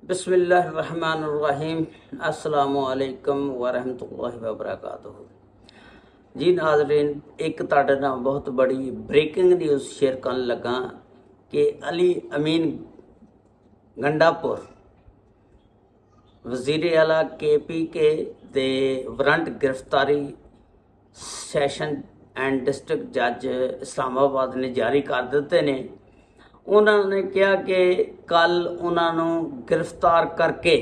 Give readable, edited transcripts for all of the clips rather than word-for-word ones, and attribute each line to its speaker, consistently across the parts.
Speaker 1: बिस्मिल्लाहिर्रहमानिर्रहीम। अस्सलामुअलैकुम वरहमतुल्लाहि वबरकातुहू। जी नाज़रीन, एक तुहाडे नाल बहुत बड़ी ब्रेकिंग न्यूज़ शेयर करन लगा कि अली अमीन गंडापुर वज़ीर आला KPK दे वारंट गिरफ्तारी सैशन एंड डिस्ट्रिक्ट जज इस्लामाबाद ने जारी कर दिते ने। उन्होंने कहा कि कल उन्होंने गिरफ्तार करके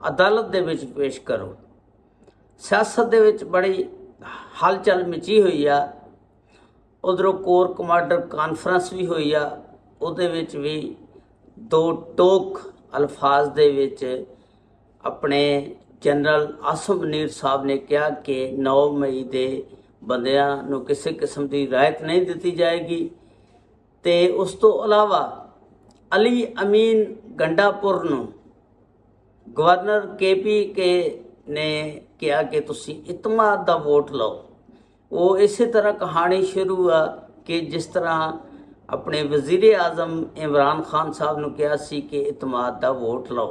Speaker 1: अदालत दे विच पेश करो। सियासत दे विच बड़ी हलचल मची हुई आ। उधरों कोर कमांडर कॉन्फ्रेंस भी हुई आ, उहदे विच भी दो टोक अल्फाज दे विच अपने जनरल आसम मुनीर साहब ने कहा कि 9 मई दे बंदियां नूं किसी किस्म की रियायत नहीं दी जाएगी। ते उस तो अलावा अली अमीन गंडापुर नूं गवर्नर KPK ने कहा कि तुसी इतमाद दा वोट लो। वो इस तरह कहानी शुरू आ कि जिस तरह अपने वज़ीर आज़म इमरान खान साहब नूं कहा सी कि इतमाद दा वोट लो,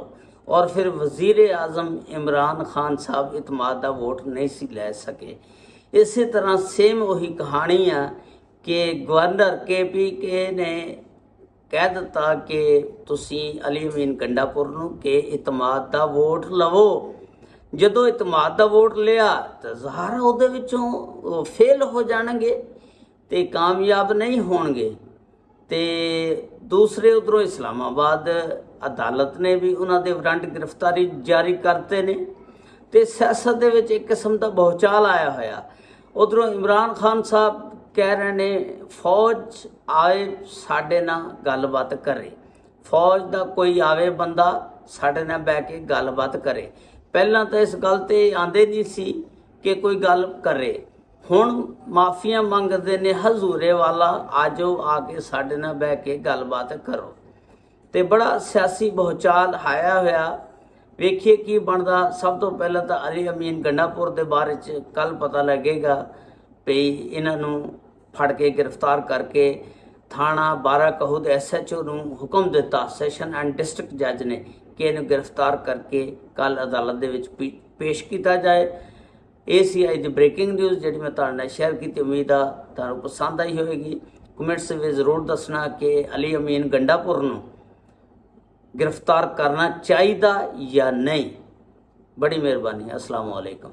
Speaker 1: और फिर वज़ीर आज़म इमरान खान साहब इतमाद दा वोट नहीं सी लै सके। इस तरह सेम वही कहानी आ कि गवर्नर KPK ने कह दिता कि तुसी अली अमीन गंडापुर नूं कि इतमाद दा वोट लवो। जदों इतमाद दा वोट लिया तो ज़ाहिर उहदे विचों फेल हो जाणगे ते कामयाब नहीं होणगे। ते दूसरे उधरों इस्लामाबाद अदालत ने भी उन्हां दे वारंट गिरफ्तारी जारी करते ने ते सियासत दे विच एक किस्म दा भौचाल आया होया। उधरों इमरान खान साहब कह रहे ने फौज आए साडे नाल गलबात करे, फौज दा कोई आवे बंदा साडे नाल बैठ के गलबात करे। पहलां तो इस गल ते आंदे नहीं सी कि कोई गल करे, हुण माफिया मंगदे ने हजूरे वाला आजो आके साडे नाल बैठ के गलबात करो। ते बड़ा सियासी भौचाल आया होया। वेखिए की बनदा। सब तो पहले तो अली अमीन गंडापुर के बारे च कल पता लगेगा भी इन्हों फड़ के गिरफ्तार करके थाना बारा कहूद SHO नूं हुक्म दिता सैशन एंड डिस्ट्रिक्ट जज ने कि इन्हूं गिरफ्तार करके कल अदालत दे विच पेश किया जाए। ये सी अज दी ब्रेकिंग न्यूज़ जिहड़ी मैं तुहाडे नाल शेयर की। उम्मीद आ तुहानूं पसंद आई होएगी। कमेंट्स में जरूर दसना कि अली अमीन गंडापुर नूं गिरफ्तार करना चाहिए या नहीं। बड़ी मेहरबानी। अस्सलाम वालेकुम।